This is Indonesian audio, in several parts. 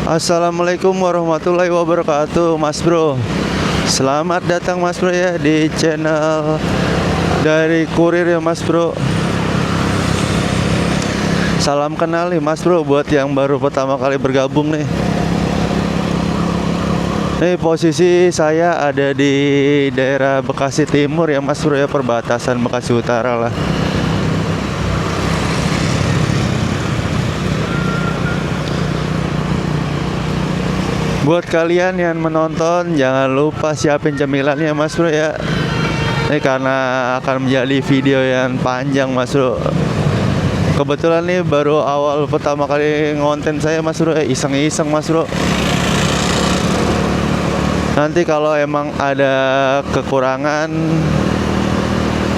Assalamualaikum warahmatullahi wabarakatuh, Mas Bro. Selamat datang Mas Bro ya di channel dari Kurir ya Mas Bro. Salam kenal nih Mas Bro buat yang baru pertama kali bergabung nih. Nih posisi saya ada di daerah Bekasi Timur ya Mas Bro ya, perbatasan Bekasi Utara lah. Buat kalian yang menonton, jangan lupa siapin cemilannya Mas Bro ya. Ini karena akan menjadi video yang panjang Mas Bro. Kebetulan nih baru awal pertama kali ngonten saya Mas Bro, iseng-iseng Mas Bro. Nanti kalau emang ada kekurangan,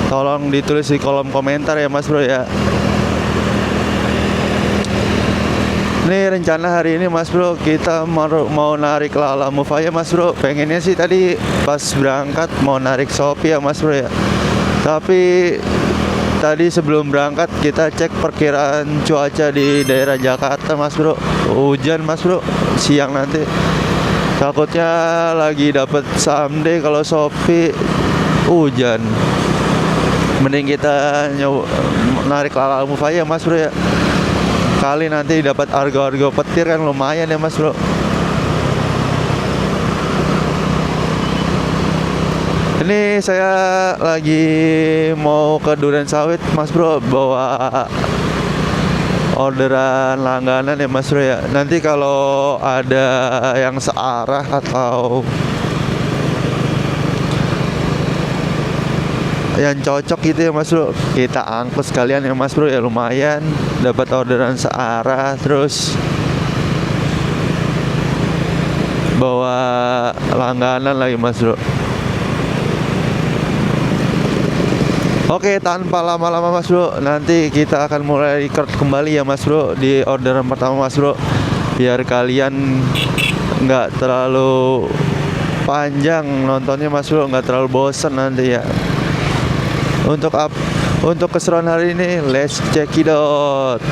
tolong ditulis di kolom komentar ya Mas Bro ya. Ini rencana hari ini Mas Bro, kita mau narik Lala Move aja Mas Bro. Pengennya sih tadi pas berangkat mau narik Shopee ya Mas Bro ya. Tapi tadi sebelum berangkat kita cek perkiraan cuaca di daerah Jakarta Mas Bro. Hujan Mas Bro, siang nanti. Takutnya lagi dapet someday kalau Shopee hujan. Mending kita narik Lala Move aja Mas Bro ya. Kali nanti dapat argo-argo petir kan lumayan ya Mas Bro. Ini saya lagi mau ke Durensawit Mas Bro, bawa orderan langganan ya Mas Bro ya. Nanti kalau ada yang searah atau yang cocok gitu ya Mas Bro, kita angkut sekalian ya Mas Bro ya, lumayan dapat orderan searah, terus bawa langganan lagi Mas Bro. Oke, tanpa lama-lama Mas Bro, nanti kita akan mulai record kembali ya Mas Bro di orderan pertama Mas Bro, biar kalian nggak terlalu panjang nontonnya Mas Bro, nggak terlalu bosan nanti ya. Untuk keseruan hari ini, let's check it out.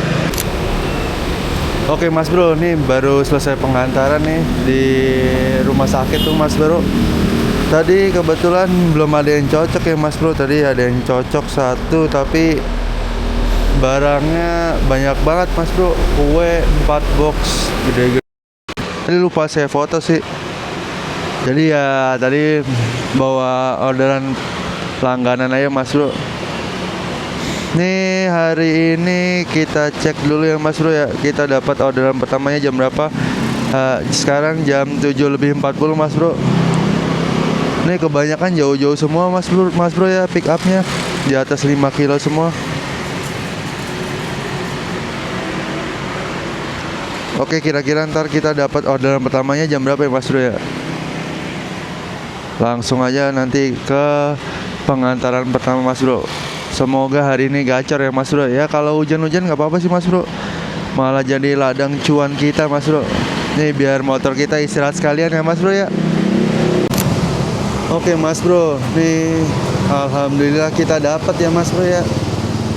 Oke Mas Bro, nih baru selesai pengantaran nih di rumah sakit tuh Mas Bro. Tadi kebetulan belum ada yang cocok ya Mas Bro. Tadi ada yang cocok satu, tapi barangnya banyak banget Mas Bro. Kue 4 box gede-gede. Tadi lupa saya foto sih. Jadi ya tadi bawa orderan langganan aja Mas Bro. Nih hari ini kita cek dulu ya Mas Bro ya. Kita dapat orderan pertamanya jam berapa? Sekarang jam 7:40 Mas Bro. Nih kebanyakan jauh-jauh semua Mas Bro ya, pick upnya di atas 5 kilo semua. Oke, kira-kira ntar kita dapat orderan pertamanya jam berapa ya Mas Bro ya? Langsung aja nanti ke pengantaran pertama Mas Bro. Semoga hari ini gacor ya Mas Bro ya. Kalau hujan-hujan nggak apa-apa sih Mas Bro, malah jadi ladang cuan kita Mas Bro. Nih biar motor kita istirahat sekalian ya Mas Bro ya. Oke Mas Bro, nih alhamdulillah kita dapat ya Mas Bro ya.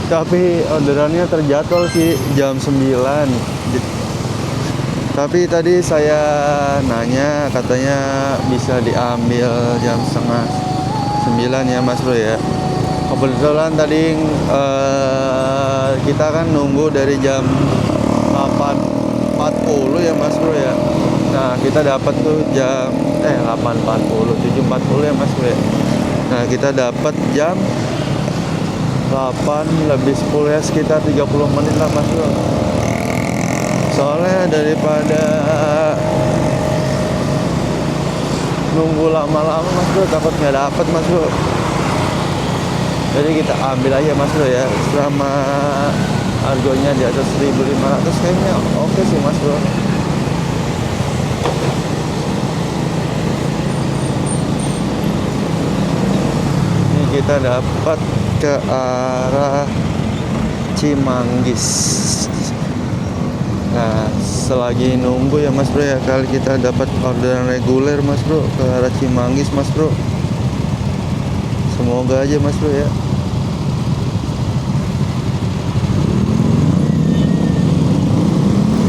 Tapi orderannya terjadwal sih jam 9. Tapi tadi saya nanya, katanya bisa diambil jam setengah 9 ya Mas Bro ya. Kebetulan tadi kita kan nunggu dari jam 8.40 ya Mas Bro ya. Nah kita dapat tuh jam 8.40, 7.40 ya Mas Bro ya. Nah kita dapat jam 8:10 ya, sekitar 30 menit lah Mas Bro. Soalnya daripada nunggu lama-lama Mas Bro, takut nggak dapat Mas Bro. Jadi kita ambil aja Mas Bro ya. Selama harganya di atas 1.500 kayaknya oke sih Mas Bro. Ini kita dapat ke arah Cimanggis. Nah, selagi nunggu ya Mas Bro ya, kali kita dapat orderan reguler Mas Bro ke arah Cimanggis Mas Bro. Semoga aja Mas Bro ya.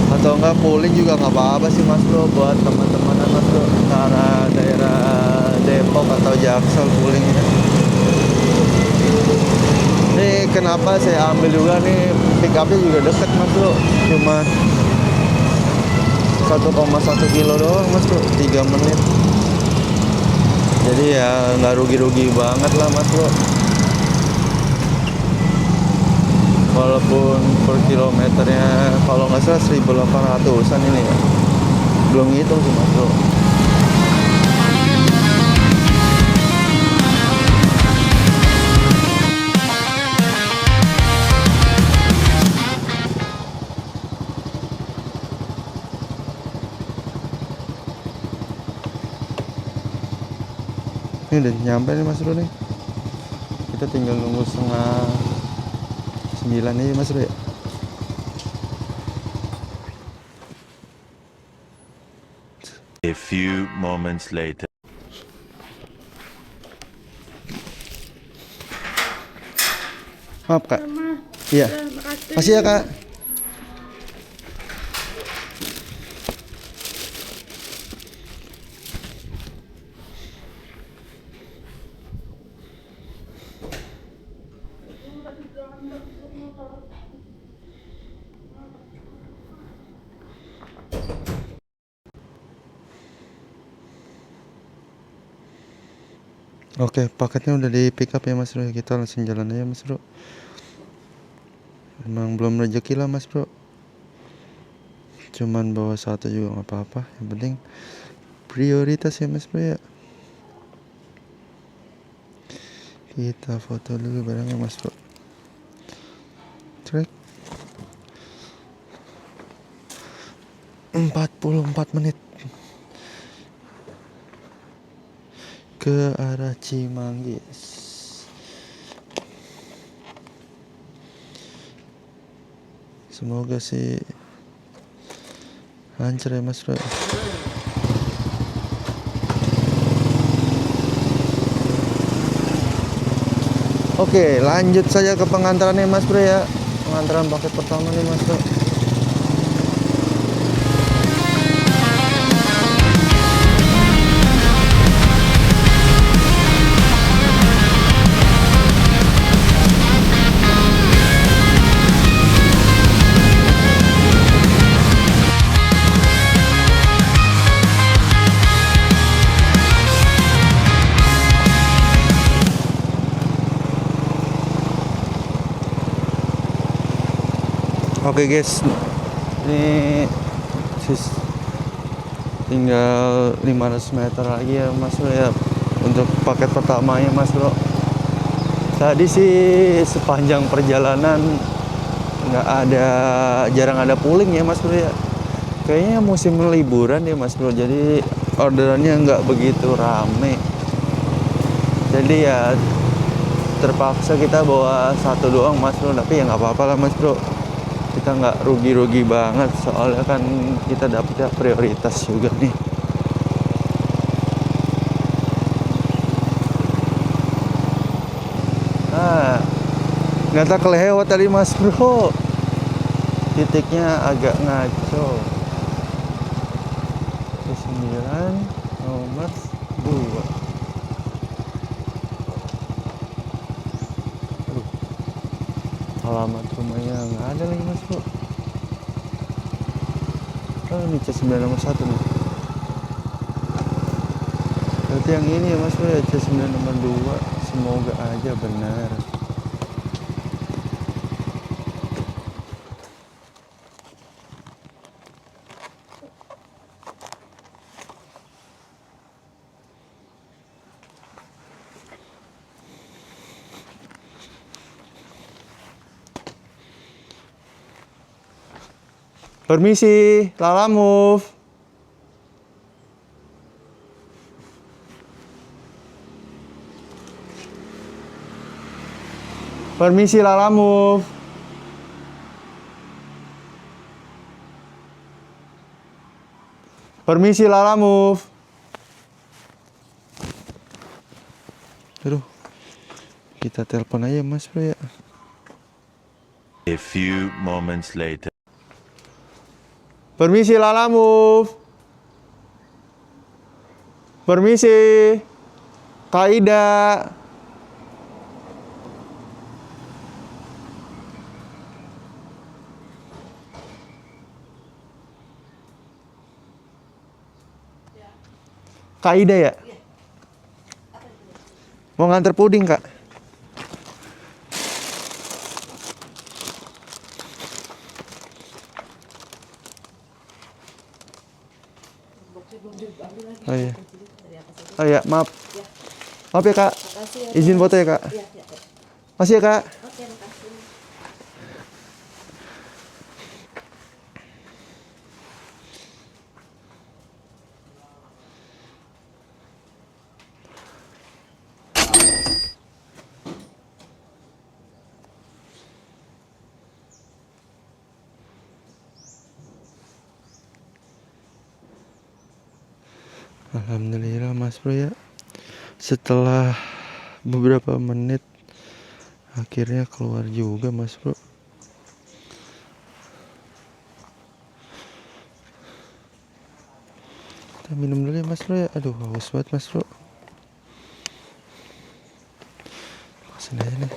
Atau Kalau nggak pooling juga nggak apa-apa sih Mas Bro, buat teman-teman Mas Bro, ke arah daerah Depok atau Jaksel poolingnya. Ini kenapa saya ambil juga nih, pick up-nya juga deket Mas Bro, cuma 1,1 kilo doang Mas Bro, 3 menit. Jadi ya nggak rugi-rugi banget lah Mas Bro. Walaupun per kilometernya kalau nggak salah 1.800-an ini ya. Belum ngitung sih Mas Bro. Ini udah nyampe nih Mas Bro nih. Kita tinggal nunggu 8:30 aja Mas Bro ya. A few moments later. Maaf Kak. Iya. Makasih ya Kak. Oke, paketnya udah di pick up ya Mas Bro. Kita langsung jalan aja Mas Bro. Emang belum rezeki lah Mas Bro. Cuman bawa satu juga nggak apa-apa. Yang penting prioritas ya Mas Bro ya. Kita foto dulu barangnya Mas Bro. Trek 44 menit ke arah Cimanggis. Semoga sih lancar ya Mas Bro. Oke, lanjut saja ke pengantarannya Mas Bro ya. Pengantaran paket pertama nih Mas Bro. Oke guys, ini tinggal 500 meter lagi ya Mas Bro ya untuk paket pertamanya Mas Bro. Tadi sih sepanjang perjalanan jarang ada pooling ya Mas Bro ya. Kayaknya musim liburan ya Mas Bro, jadi orderannya nggak begitu rame. Jadi ya terpaksa kita bawa satu doang Mas Bro, tapi ya nggak apa-apa lah Mas Bro. Kita nggak rugi-rugi banget, soalnya kan kita dapetnya prioritas juga nih. Nah, ternyata kelewat tadi Mas Bro, titiknya agak ngaco. 9 nomor 2. Alamat rumahnya nggak ada lagi Mas Bro. Oh, ini C9 nomor 1 nih. Berarti yang ini ya Mas Bro ya, C9 nomor 2. Semoga aja benar. Permisi, Lala Move. Permisi, Lala Move. Permisi, Lala Move. Aduh, kita telepon aja Mas Bro ya. A few moments later. Permisi Lala Move. Permisi. Kaida. Kaida ya? Mau nganter puding, Kak? Oh iya. Oh iya, maaf. Maaf ya, Kak. Izin foto ya, Kak. Makasih ya, Kak. Alhamdulillah Mas Bro ya. Setelah beberapa menit akhirnya keluar juga Mas Bro. Kita minum dulu ya Mas Bro ya. Aduh haus banget Mas Bro. Kesini aja nih.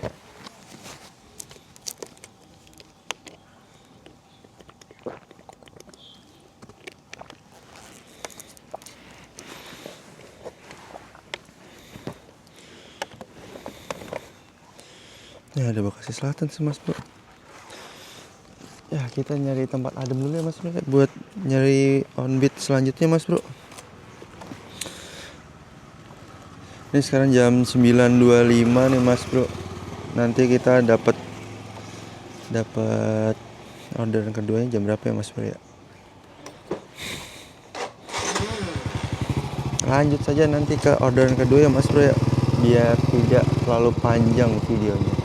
Ya ada Bekasi Selatan sih Mas Bro. Ya kita nyari tempat adem dulu ya Mas Bro ya, buat nyari on beat selanjutnya Mas Bro. Ini sekarang jam 9.25 nih Mas Bro. Nanti kita dapat orderan keduanya jam berapa ya Mas Bro ya? Lanjut saja nanti ke orderan kedua ya Mas Bro ya, biar tidak terlalu panjang videonya.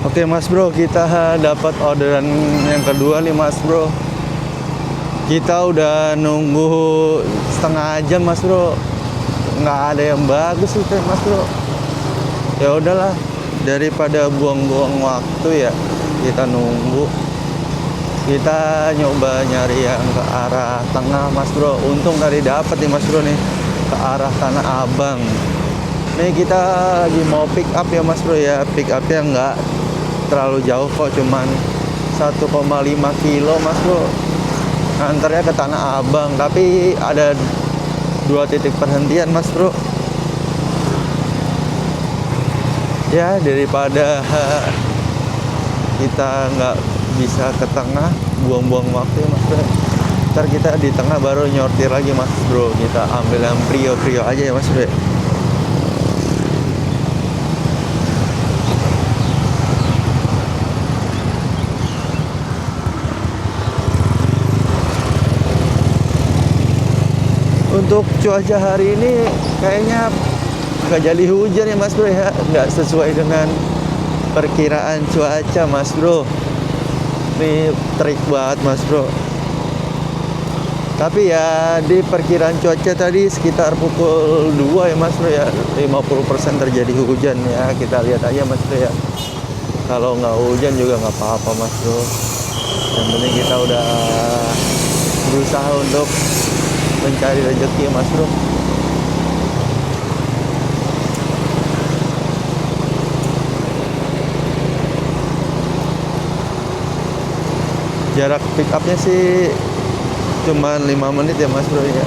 Oke Mas Bro, kita dapat orderan yang kedua nih Mas Bro. Kita udah nunggu setengah jam Mas Bro, nggak ada yang bagus itu Mas Bro. Ya udahlah, daripada buang-buang waktu ya, kita nunggu. Kita nyoba nyari yang ke arah tengah Mas Bro. Untung tadi dapat nih Mas Bro nih, ke arah Tanah Abang. Nih kita lagi mau pick up ya Mas Bro ya. Pick upnya nggak terlalu jauh kok, cuman 1,5 kilo Mas Bro. Nganternya ke Tanah Abang, tapi ada 2 titik perhentian Mas Bro. Ya daripada kita nggak bisa ke tengah, buang-buang waktu ya Mas Bro. Ntar kita di tengah baru nyortir lagi Mas Bro. Kita ambil yang prio aja ya Mas Bro. Untuk cuaca hari ini kayaknya nggak jadi hujan ya Mas Bro ya, nggak sesuai dengan perkiraan cuaca Mas Bro. Ini trik banget Mas Bro. Tapi ya di perkiraan cuaca tadi sekitar pukul 2 ya Mas Bro ya, 50% terjadi hujan ya. Kita lihat aja Mas Bro ya. Kalau nggak hujan juga nggak apa-apa Mas Bro. Yang penting kita udah berusaha untuk mencari rezeki ya Mas Bro. Jarak pick upnya sih cuma 5 menit ya Mas Bro ya.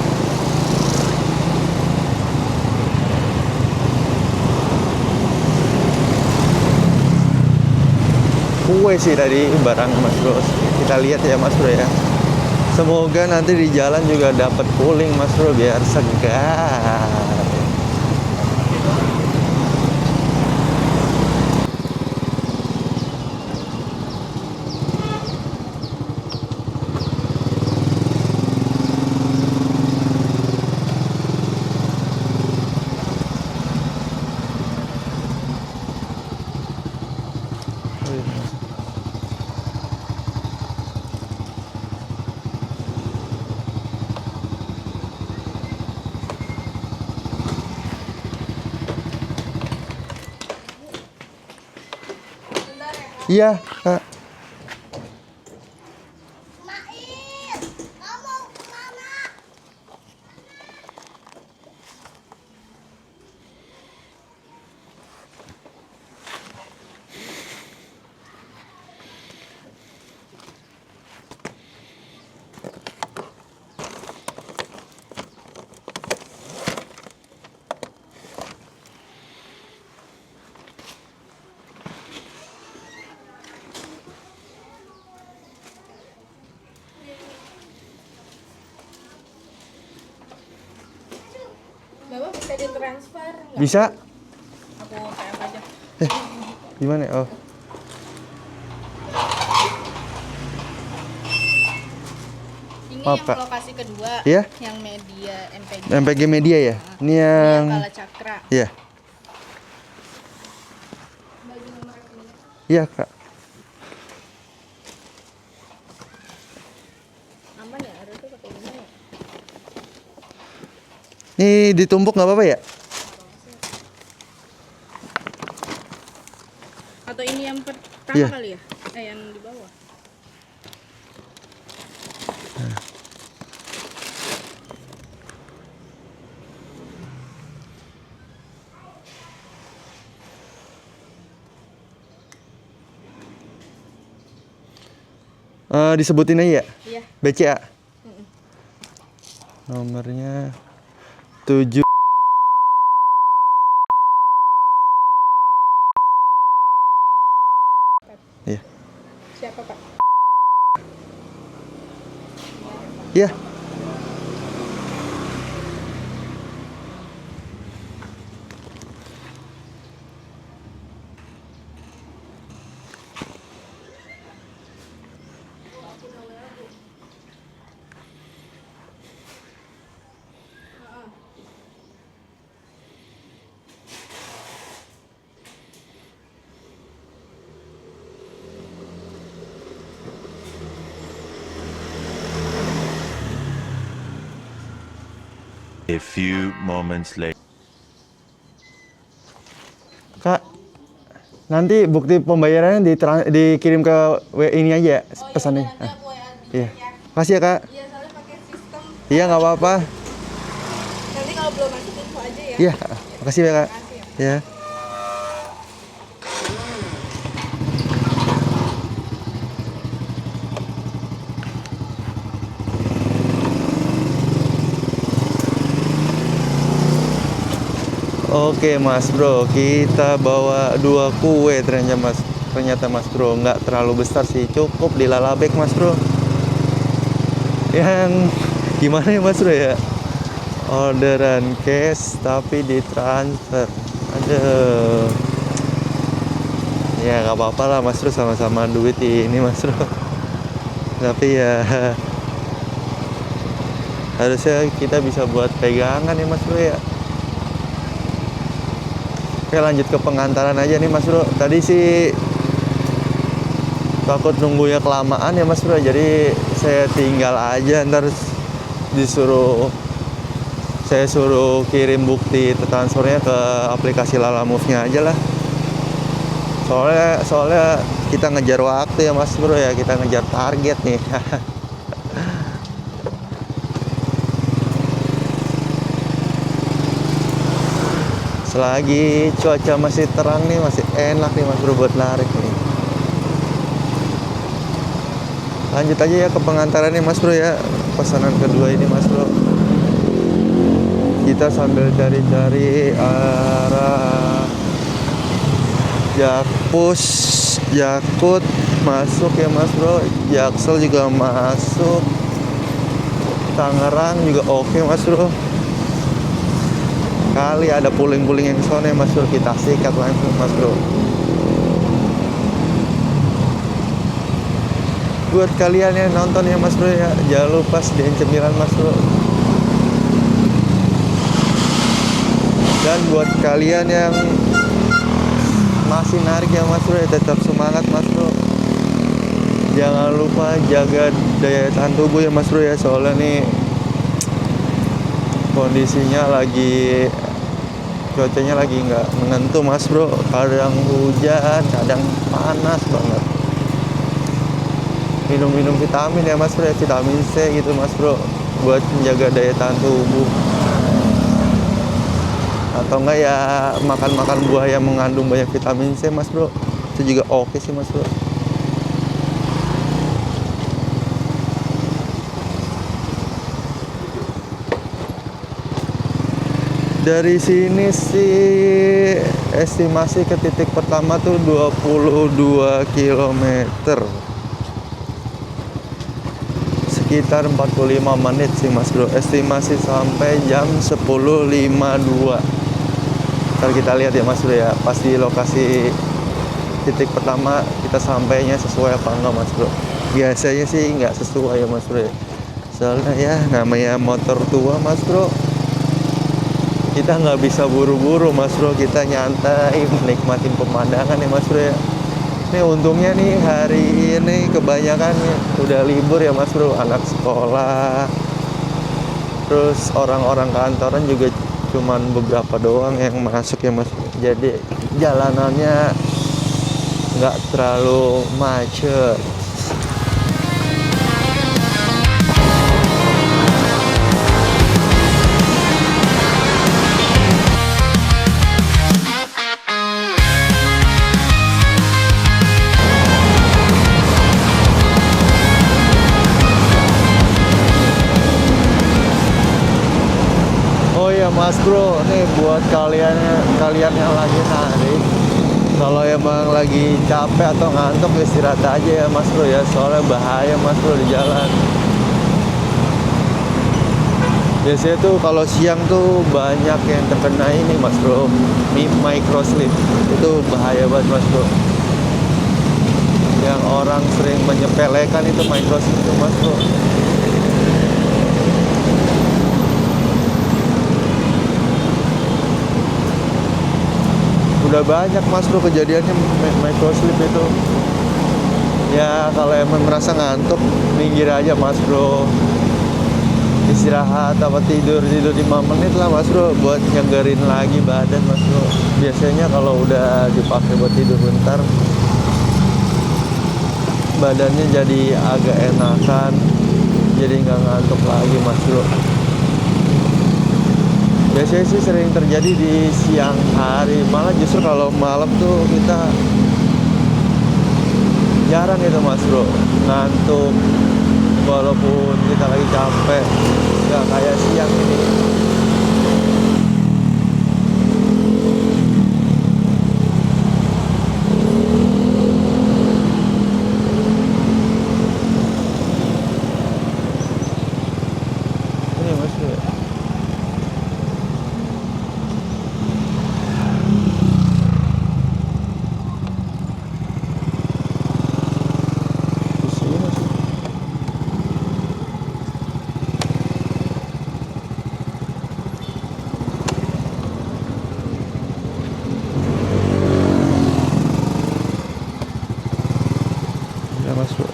Kue sih tadi barang Mas Bro. Kita lihat ya Mas Bro ya. Semoga nanti di jalan juga dapat cooling Mas Bro biar segar. Iya, Kak. Bapak bisa ditransfer nggak? Bisa? Aku PM aja. Gimana? Oh. Ini Apa? yang lokasi kedua. Iya? Yang media MPG. MPG Media ya? Ini Ini yang... yang Kala Cakra. Iya. Bagi nomor rekening. Iya, Kak. Aman ya? Harusnya pakai ini ya? Ini ditumpuk nggak apa-apa ya? Atau ini yang pertama Iya. kali ya? Yang di bawah. Disebutin aja ya? Iya. BCA. Nomornya 7. Iya. Siapa Pak? Iya. A few moments later. Kak, nanti bukti pembayarannya dikirim ke ini aja ya, pesannya. Nanti Ah, aku WA di iya. chat ya. Makasih ya, Kak. Iya, soalnya pakai sistem. Iya, nggak apa-apa. Nanti kalau belum masuk info aja ya. Iya, makasih ya, Kak. Makasih ya. Ya. Oke Mas Bro, kita bawa 2 kue ternyata Mas Bro, nggak terlalu besar sih, cukup di Lalabek Mas Bro. Yang gimana ya Mas Bro ya? Orderan cash tapi ditransfer. Aduh. Ya nggak apa-apa lah Mas Bro, sama-sama duit ini Mas Bro. Tapi ya harusnya kita bisa buat pegangan ya Mas Bro ya. Oke, lanjut ke pengantaran aja nih Mas Bro. Tadi sih takut nunggunya kelamaan ya Mas Bro, jadi saya tinggal aja, ntar saya suruh kirim bukti transfernya ke aplikasi Lalamove-nya aja lah. Soalnya kita ngejar waktu ya Mas Bro ya, kita ngejar target nih. Selagi cuaca masih terang nih, masih enak nih Mas Bro buat narik nih. Lanjut aja ya ke pengantaran nih Mas Bro ya. Pesanan kedua ini Mas Bro. Kita sambil cari-cari arah Jakpus, Jakut masuk ya Mas Bro. Jaksel juga masuk. Tangerang juga oke Mas Bro. Kali ada puling-puling yang sana Mas Bro, kita sikat langsung Mas Bro. Buat kalian yang nonton ya Mas Bro ya, jangan lupa sediain cemilan Mas Bro. Dan buat kalian yang masih narik ya Mas Bro ya, tetap semangat Mas Bro. Jangan lupa jaga daya tahan tubuh ya Mas Bro ya, soalnya nih kondisinya lagi cuacanya lagi nggak menentu mas bro, kadang hujan kadang panas banget. Minum vitamin ya mas bro, vitamin C gitu mas bro, buat menjaga daya tahan tubuh. Atau enggak ya makan buah yang mengandung banyak vitamin C mas bro, itu juga oke sih mas bro. Dari sini sih estimasi ke titik pertama tuh 22 km. Sekitar 45 menit sih mas bro. Estimasi sampai jam 10.52. Ntar kita lihat ya mas bro ya. Pas di lokasi titik pertama kita sampainya sesuai apa enggak mas bro. Biasanya sih nggak sesuai ya mas bro ya. Soalnya ya namanya motor tua mas bro, kita nggak bisa buru-buru mas bro, kita nyantai menikmatin pemandangan ya mas bro ya. Ini untungnya nih hari ini kebanyakan udah libur ya mas bro, anak sekolah, terus orang-orang kantoran juga cuman beberapa doang yang masuk ya mas, jadi jalanannya nggak terlalu macet. Oh ya mas bro, nih buat kalian yang lagi narik, kalau emang lagi capek atau ngantuk istirahat aja ya mas bro ya, soalnya bahaya mas bro di jalan. Biasanya tuh kalau siang tuh banyak yang terkena ini mas bro, microslip, itu bahaya banget mas bro. Yang orang sering menyepelekan itu microslip itu mas bro. Udah banyak mas bro kejadiannya microslip itu. Ya kalau emang merasa ngantuk, minggir aja mas bro, istirahat apa tidur 5 menit lah mas bro, buat nyegerin lagi badan mas bro. Biasanya kalau udah dipakai buat tidur bentar, badannya jadi agak enakan, jadi nggak ngantuk lagi mas bro. Biasanya sih sering terjadi di siang hari, malah justru kalau malam tuh kita jarang gitu mas bro ngantuk, walaupun kita lagi capek, nggak kayak siang ini. Ini mas bro, di sini sih. Ya mas bro.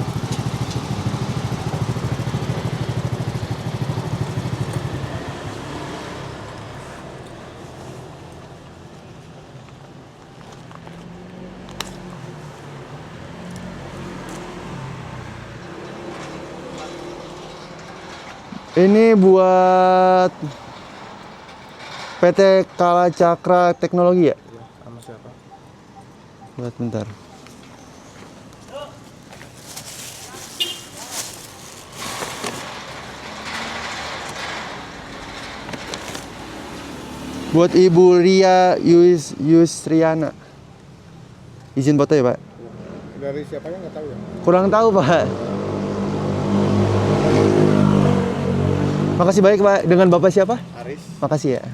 Ini buat PT Kala Cakra Teknologi ya? Sama siapa? Buat bentar. Buat Ibu Ria Yusriana. Izin foto ya Pak? Dari siapanya nggak tahu ya? Kurang tahu Pak. Makasih baik Pak. Dengan Bapak siapa? Aris. Makasih ya.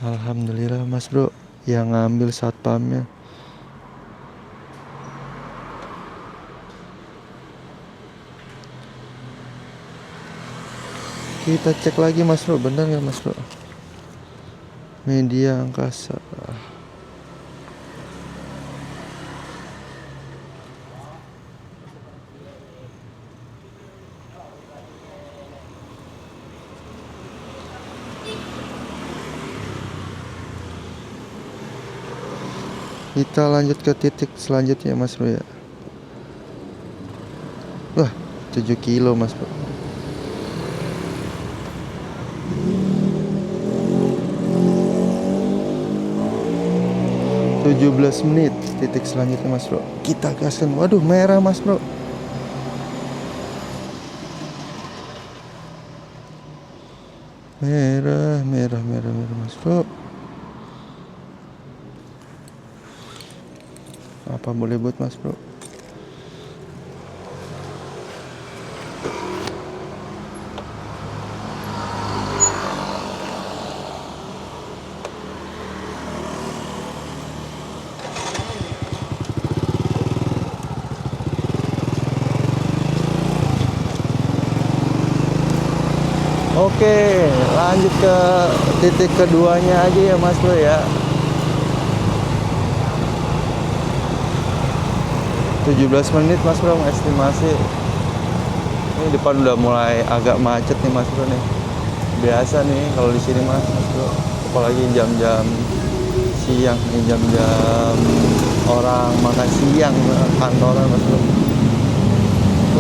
Alhamdulillah mas bro yang ngambil satpamnya. Kita cek lagi mas bro, benar nggak mas bro? Media angkasa. Kita lanjut ke titik selanjutnya Mas Bro ya. Wah 7 kilo Mas Bro. Tujuh 17 menit titik selanjutnya Mas Bro. Kita gaskan. Waduh merah Mas Bro. Merah Mas Bro. Apa boleh buat Mas Bro? Oke, lanjut ke titik keduanya aja ya Mas Bro ya. 17 menit Mas Bro estimasi. Ini depan udah mulai agak macet nih Mas Bro nih. Biasa nih kalau di sini Mas Bro. Apalagi jam-jam siang nih, jam-jam orang makan siang kantoran Mas Bro.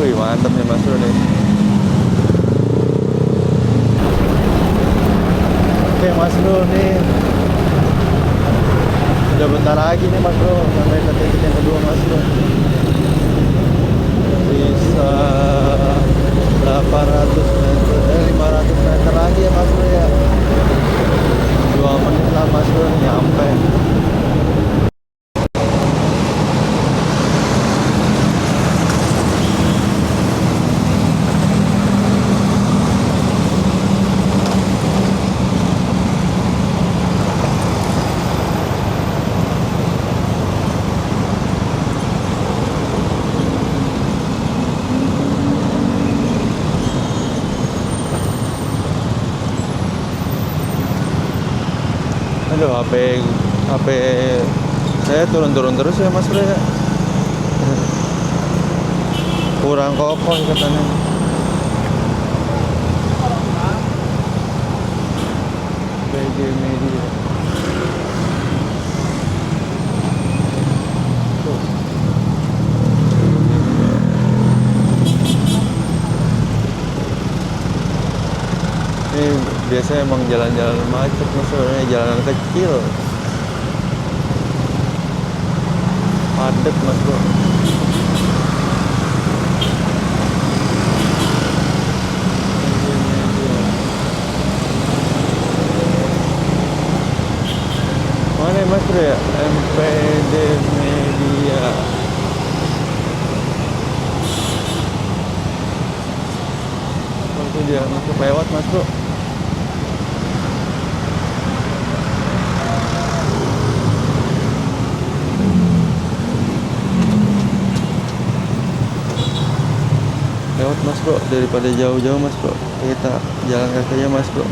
Wih, mantap nih Mas Bro nih. Oke Mas Bro nih, udah bentar lagi nih Mas Bro sampai ke titik yang kedua Mas Bro. Bisa 500 meter lagi ya Mas Bro ya. 2 menit lah Mas Bro nyampe. Aduh, HP saya turun terus ya Mas Bro ya. Kurang kokoh katanya. PG Media. Ini biasanya emang jalan-jalan macet Mas Bro, ini jalanan kecil. Padat Mas Bro. Mana ya Mas Bro ya? MPD Media. Oh, itu dia masuk lewat Mas Bro. Lewat Mas Bro, daripada jauh-jauh Mas Bro, kita jalan kaki aja Mas Bro.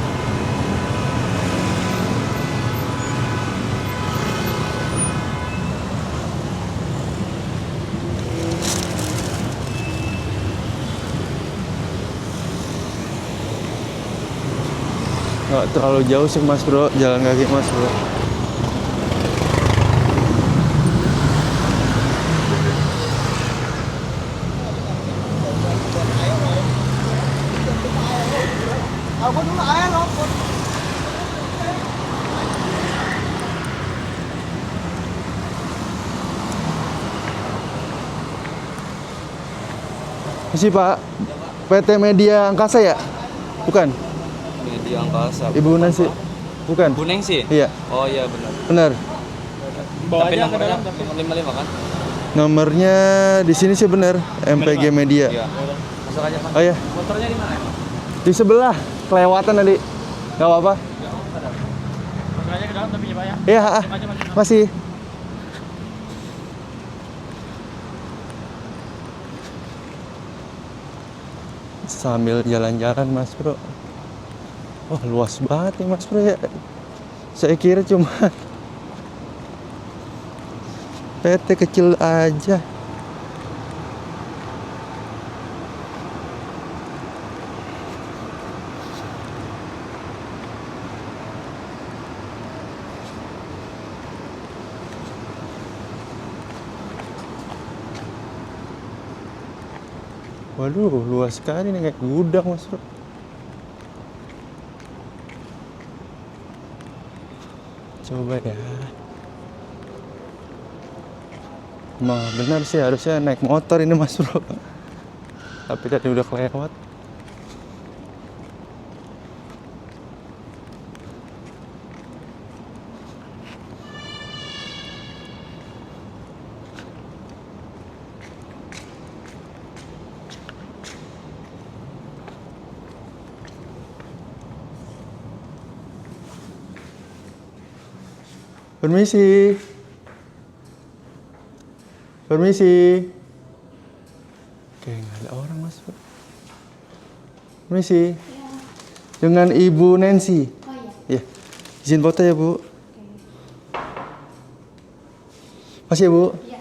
Nggak terlalu jauh sih Mas Bro, jalan kaki Mas Bro. Masih Pak, PT Media Angkasa ya? Bukan? Media Angkasa. Ibu Nancy? Bukan? Bu Neng sih? Iya, Oh iya benar. benar. Tapi nomornya nomor 55 kan? Nomornya di sini sih benar, MPG Media. Iya. Masuk aja Mas. Oh iya, Motornya di mana emang? di sebelah, kelewatan tadi. Gak apa-apa. Masuk aja ke dalam tapi ya Pak ya. Iya, masih. Sambil jalan-jalan Mas Bro. Wah luas banget nih Mas Bro ya. Saya kira cuma PT kecil aja. Waduh, luas sekali nih kayak gudang Mas Bro. Coba ya. Nah, benar sih harusnya naik motor ini Mas Bro. Tapi tadi udah kelewat. Permisi. Permisi. Kayak nggak ada orang Mas Bro. Permisi. Dengan Ibu Nancy. Oh iya. Ya. Izin foto ya Bu. Masih ya Bu. Iya.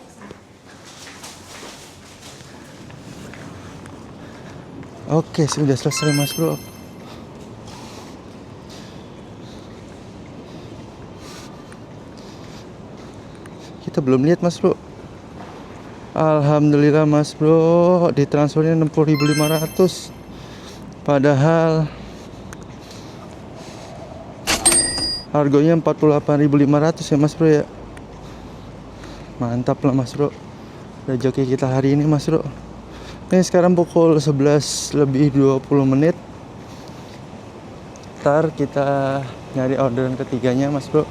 Oke, sudah selesai Mas Bro. Kita belum lihat Mas Bro. Alhamdulillah Mas Bro, ditransfernya 60.500. Padahal harganya 48.500 ya Mas Bro ya. Mantap lah Mas Bro. Rezeki kita hari ini Mas Bro. Ini sekarang pukul 11 lebih 20 menit. Ntar kita nyari orderan ketiganya Mas Bro.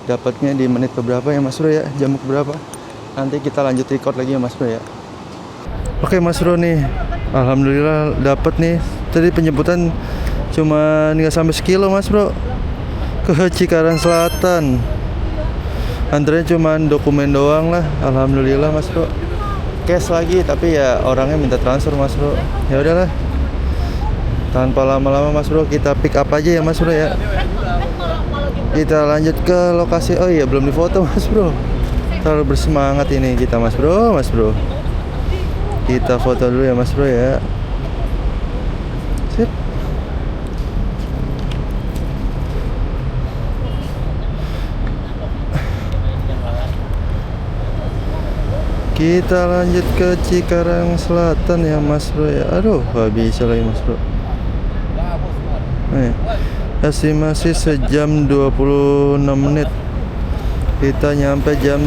Dapatnya di menit keberapa ya Mas Bro ya, jam keberapa, nanti kita lanjut record lagi ya Mas Bro ya. Oke Mas Bro nih, alhamdulillah dapat nih. Tadi penjemputan cuma nggak sampai sekilo Mas Bro, ke Cikarang Selatan. Antaranya cuma dokumen doang lah, alhamdulillah Mas Bro. Cash lagi, tapi ya orangnya minta transfer Mas Bro. Ya udahlah, tanpa lama-lama Mas Bro, kita pick up aja ya Mas Bro ya. Kita lanjut ke lokasi. Oh iya, belum difoto Mas Bro. Terlalu bersemangat ini kita Mas Bro. Kita foto dulu ya Mas Bro ya. Sip. Kita lanjut ke Cikarang Selatan ya Mas Bro ya. Aduh, gak bisa lagi Mas Bro. Nih, estimasi sejam 26 menit. Kita nyampe jam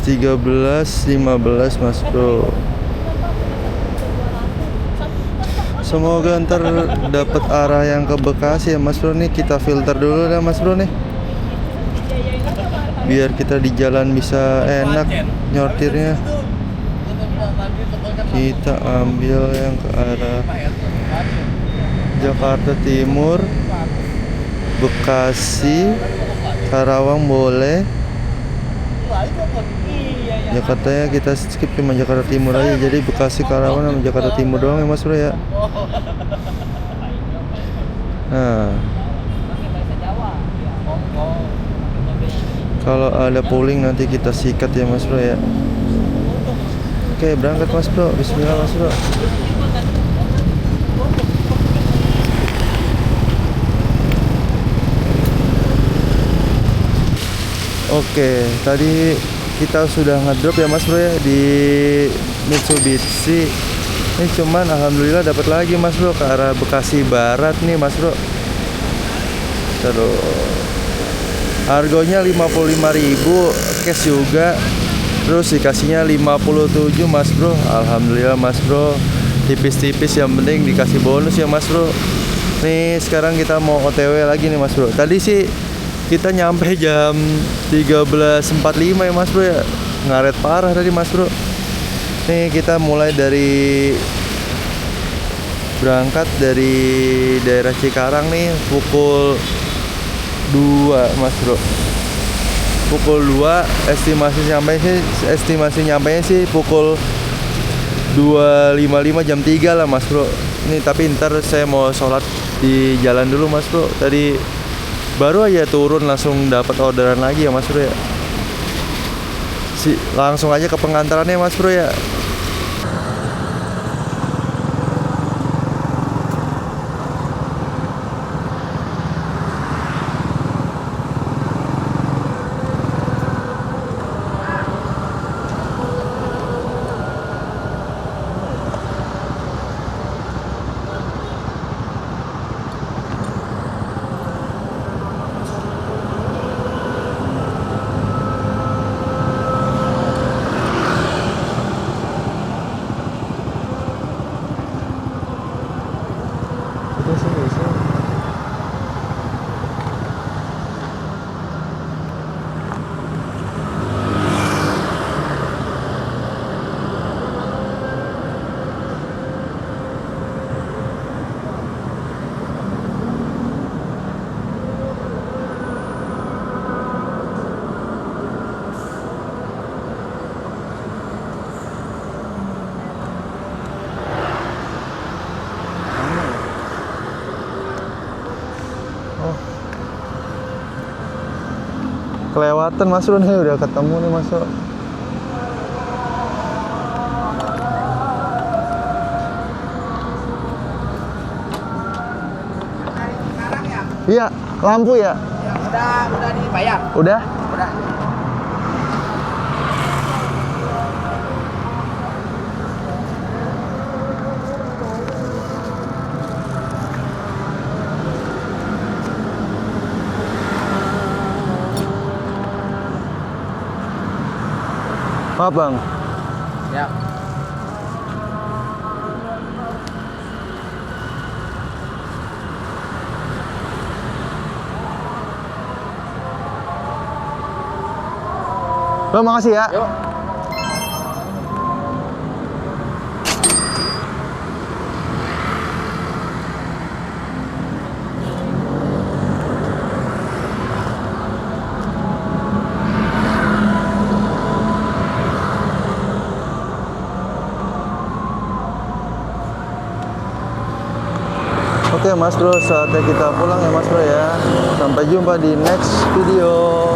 13.15 Mas Bro. Semoga ntar dapat arah yang ke Bekasi ya Mas Bro. Nih kita filter dulu dah Mas Bro nih, biar kita di jalan bisa enak nyortirnya. Kita ambil yang ke arah Jakarta Timur, Bekasi, Karawang boleh. Jakartanya kita skip cuma Jakarta Timur aja. Jadi Bekasi, Karawang sama Jakarta Timur doang ya Mas Bro ya. Nah, kalau ada pooling nanti kita sikat ya Mas Bro ya. Oke, berangkat Mas Bro. Bismillah Mas Bro. Oke, tadi kita sudah ngedrop ya Mas Bro ya di Mitsubishi. Ini cuman alhamdulillah dapat lagi Mas Bro ke arah Bekasi Barat nih Mas Bro. Terus harganya 55.000 cash juga. Terus dikasihnya 57 Mas Bro. Alhamdulillah Mas Bro. Tipis-tipis, yang penting dikasih bonus ya Mas Bro. Nih sekarang kita mau OTW lagi nih Mas Bro. Tadi sih kita nyampe jam 13.45 ya Mas Bro ya. Ngaret parah tadi Mas Bro. Nih kita mulai dari berangkat dari daerah Cikarang nih pukul 2 Mas Bro. Pukul 2, estimasi nyampainya sih pukul 2.55 jam 3 lah Mas Bro. Ini tapi ntar saya mau sholat di jalan dulu Mas Bro. Tadi baru aja turun langsung dapat orderan lagi ya Mas Bro ya. Langsung aja ke pengantarannya Mas Bro ya. kelewatan Mas Bro nih, udah ketemu nih Mas Bro. Iya, lampu ya? Udah dibayar. Udah? Udah. Maaf Bang. Ya. Bang, makasih ya. Yuk. Oke Mas Bro, saatnya kita pulang ya Mas Bro ya. Sampai jumpa di next video.